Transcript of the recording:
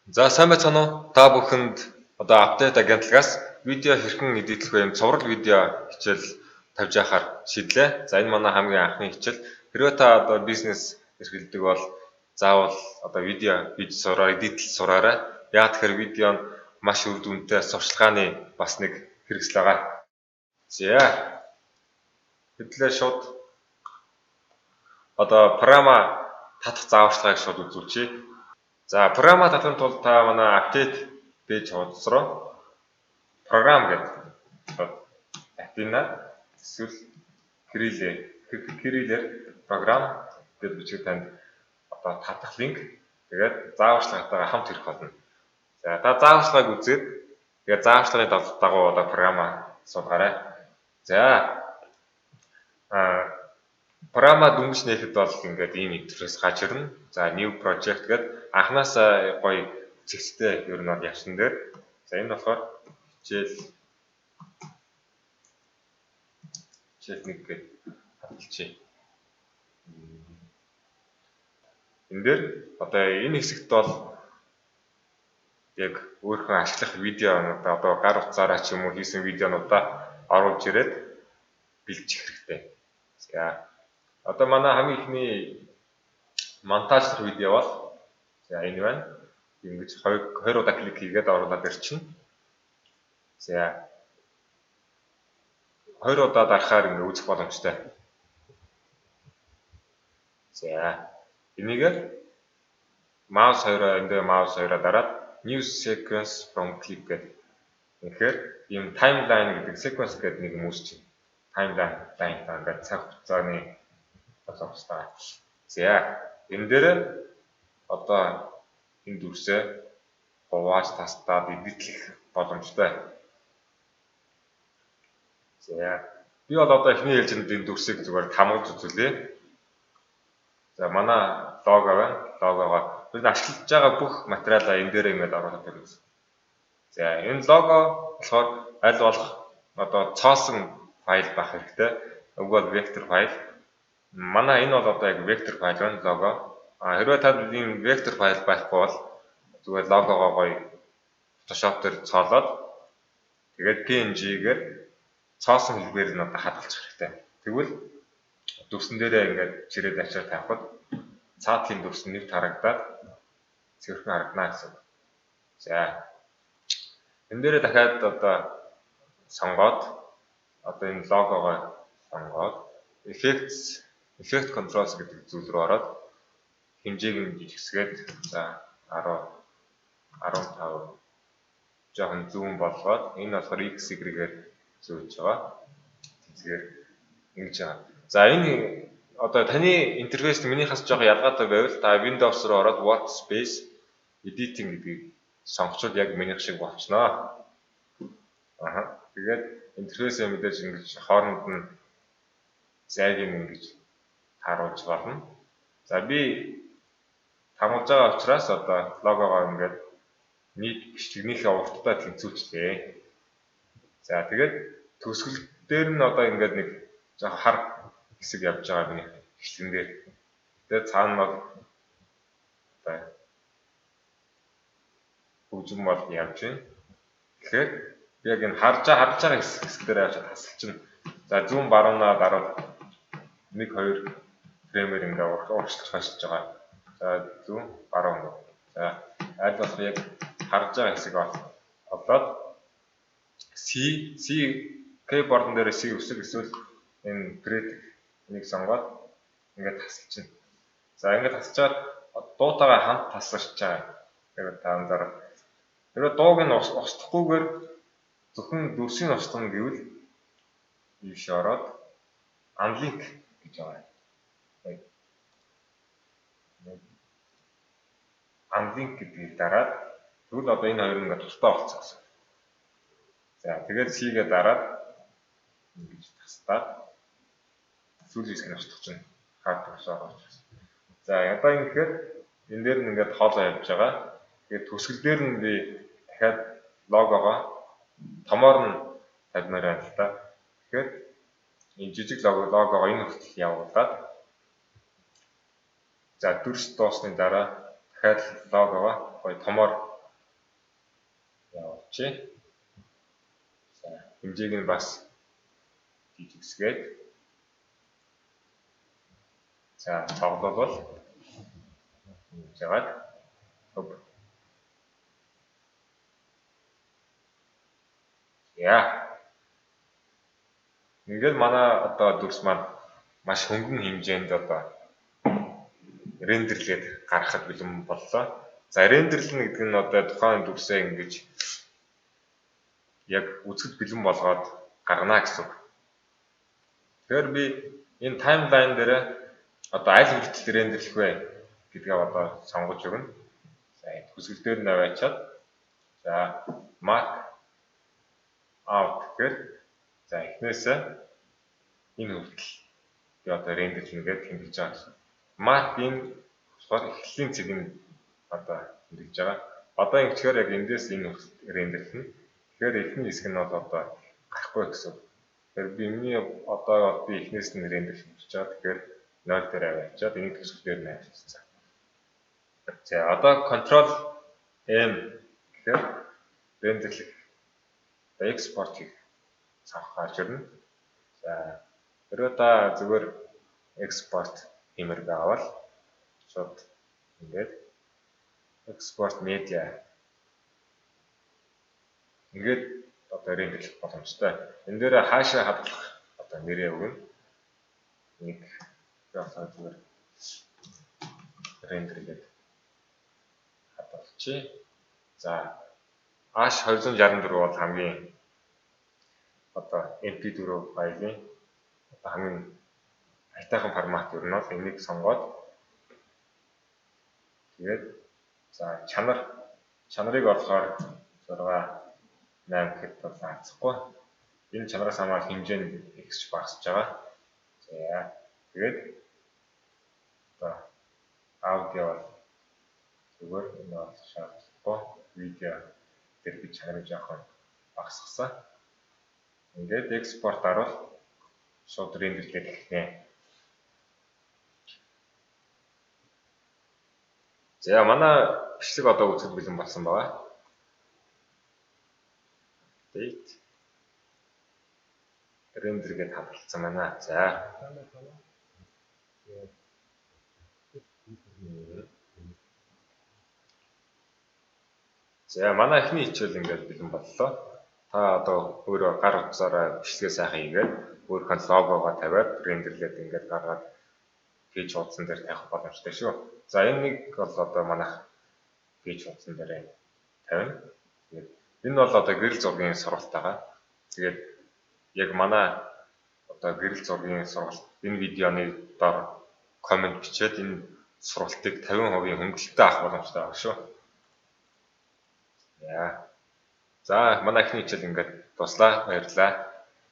За сайн байцгаана уу? Та бүхэнд одоо апдейт агентлагаас видео хэрхэн эдитлэх вэ? Цуврал видео хичээл тавьж яхаар шийдлээ. За энэ манай хамгийн анхны хичээл. Хэрвээ та одоо бизнес эрхэлдэг бол заавал одоо видео хийж сураа, эдитл сураарай. Яагаад тэгэхээр видео нь маш үр дүнтэй сурчлагын бас нэг хэрэгсэл байгаа. За хэдлээ шууд одоо програма татах зааварчилгааг шууд үзүүлчихье. За програма татахын тулд та манай апдейт пэйж хуудас руу програм гэдэг атина эсвэл кириллээр програм гэж бичиж танд одоо татах линк тэгээд зааварчилгаатайгаа хамт ирэх болно. За та зааварчилгааг үзээд тэгээд зааварчилгааны дагуу одоо програма суулгаарай. За програма дүнгийн нэхэд бол ингээд ийм интерфейс гарч ирнэ. За new project гэдэг анханасаа гоё цэгцтэй ер нь бол явсан дээр. За энэ болохоор хичээл 1 гэж хадгалчихъя. Энэ дээр одоо энэ хэсэгт бол яг өөрийнхөө ашиглах видеонуудаа одоо гар утсаараа ч юм уу хийсэн видеонуудаа оруулж ирээд бэлдчих хэрэгтэй. За одоо манай хамгийн ихний монтажлах видео бол за энэ байна. Ингэж 20 удаа клик хийгээд оруулаад ирчихнэ. За 20 удаа дарахаар ингэ үзэх боломжтой. За энийг маус 2-оо эндээ маус 2-оо дараад new sequence from clip гэдэг. Тэгэхээр ийм timeline гэдэг sequence гэдэг нэг юм үүсч байна. Timeline ингээд цаг хугацааны боловсроо. За энэ дээр одоо энэ дүрсээ хувааж тастаад эдитлэх боломжтой. За би бол одоо эхний ээлжинд энэ дүрсийг зүгээр хамгаалж үзүүлээ. За манай лого байна. Логогоо бид ашиглаж байгаа бүх материалаа энэ дээр ингээд оруулаад байна. За энэ лого болохоор аль болох одоо цоосон файл байх хэрэгтэй. Уг бол вектор файл. Манай энэ бол одоо яг вектор файл байна лого. Хэрвээ та ийм вектор файл байхгүй бол зүгээр логогоо гоё Photoshop дээр цоолоод тэгээд PNG-гээр цоосон хэлбэрээр нь одоо хадгалчих хэрэгтэй. Тэгвэл дүрсэн дээрээ ингээд чирээд ачаар тавихад цаатлын дүрсэн нэг харагдаад цэвэрхэн харагдана гэсэн. За энэ дээрээ дахиад одоо сонгоод одоо энэ логогоо сонгоод effect controls гэдэг зүйл рүү ороод хэмжээг нь жижигсгээд за 10 15 жоохон зүүн болгоод энэ болохоор x y-гээр зөөж байгаа. Тэгэхээр ингэж байгаа. За энэ одоо таны интерфейс минийхээс жоохон ялгаатай байвал та Windows руу ороод workspace editing гэдгийг сонгочвол яг минийх шиг болчихноо. Тэгээд интерфейсээ мэдээж ингэж хооронд нь зайг ингэж харуулж болно. За би хамгаалж байгаа учраас одоо логогоо ингээд нийт гიშгнийхээ урттай тэнцвүүлчихлээ. За тэгээд төсгөл дээр нь одоо ингээд нэг жоо хар хэсэг явж байгаа миний гიშгэн дээр. Тэгээд цаана бол одоо хөгжим бол явж байна. Тэгэхээр яг энэ харж байгаа хэсэг дээр явж хасалчихна. За зүүн баруунаа дараад 1 2 фреймээр ингээд уурчлаж хашиж байгаа. За зүүн баруун. За аль болох яг харж байгаа хэсэг олоод C keyboard дээр C өсөг эсвэл энэ create нэг сонгоод ингээд тасалчихна. За ингээд тасчаад дуутайгаа хамт тасалж байгаа. Тэгээд та анзаарах. Тэр дууг нь устгахгүйгээр зөвхөн дүрсийн устгана гэвэл ийш ороод unlink гэж байгаа. Unlink гэдгийг дараад тэгвэл одоо энэ хоёр ингээд тусдаа болчихсон. За тэгээд C-гээ дараад ингэж тастаад сүүлийн хэсгийг устгах чинь хаад тусаа болчихсон. За одоо ингэхээр энэ дээр нь ингээд хоолоо явж байгаа. Тэгээд төсгөл дээр нь би дахиад логогоо томоор нь тавьмаар байна л та. Тэгэхээр энэ жижиг логогоо энэ хүртэл явуулаад за дүрс дуусны дараа дахиад логогоо гоё томоор явуулчих. За хэмжээг нь бас жижигсгээд. За тоглолбол жагаад хөв. Яа. Ингээд манай одоо дүрс маань маш хөнгөн хэмжээнд одоо рендерлээд гаргахад бэлэн боллоо. За рендерлэн гэдэг нь одоо тухайн дүрсээ ингэж яг үзэхэд бэлэн болгоод гаргана гэсэн үг. Тэгэхээр би энэ таймлайн дээр одоо аль хүртэл рендерлэх вэ гэдгээ одоо сонгож өгнө. За хүсгэл дээр нь аваачаад за mark out гэхээр за эхнээсээ энэ хүртэл би одоо рендерлэнэ гэж тэмдэглэж байгаа гэсэн. Mark энэ болохоор эхлэлийн цэг нь одоо тэмдэглэж байгаа. Одоо ингэхээр яг эндээс энэ хүртэл рендерлэнэ. Тэгэхээр эхний хэсэг нь бол одоо гарахгүй гэсэн. Тэгэхээр би миний одоо би эхнээс нь рендерлэж байгаа. Тэгэхээр 0 дээр аваачаад энийг төсөх дээр нь авчихсан. За одоо control M гэхээр рендерлэх экспорт хийх цавх гарч ирнэ. За хэрвээ та зүгээр экспорт хэмээр байвал шууд ингээд экспорт медиа ингээд одоо рендерлэх боломжтой. Энэ дээр хаашаа хадгалах одоо нэрээ өгнө. Нэг яасан зүгээр рендерлээд хадгалчих. За H264 бол хамгийн одоо MP4 файлын одоо хамгийн айтайхан формат юу нь бол энийг сонгоод тэгээд за чанарыг болохоор 6 8 гэхэд бол заацхгүй. Энэ чанараас хамаарах хэмжээ нь ихсэж багасж байгаа. За тэгээд одоо аудио бол зүгээр энэ бол шаардлагагүй. Видео дээр би чанарыг жоохон багасгасан. Ингээд экспорт харуул шууд рендерлээд эхэлнэ. За манай бичлэг одоо үзэл бэлэн болсон байгаа. Date рендергээд хадгалсан байна. За. За манай эхний хичээл ингээд бэлэн боллоо. Та одоо өөрөө гар утсаараа бичлэгээ сайхан хийгээд өөрийнхөө логогоо тавиад рендерлээд ингээд гаргаад пэйж хуудсан дээр тавих боломжтой шүү. За энэ нэг бол одоо манайх пэйж хуудсан дээр тавина. Тэгээд энэ бол одоо гэрэл зургийн сургалт байгаа. Тэгээд яг манай одоо гэрэл зургийн сургалт энэ видеоны доор комент бичээд энэ сургалтыг 50% хөнгөлөлтөд авах боломжтой байгаа шүү. Яа. За манай эхний хичээл ингээд дуслаа. Баярлалаа.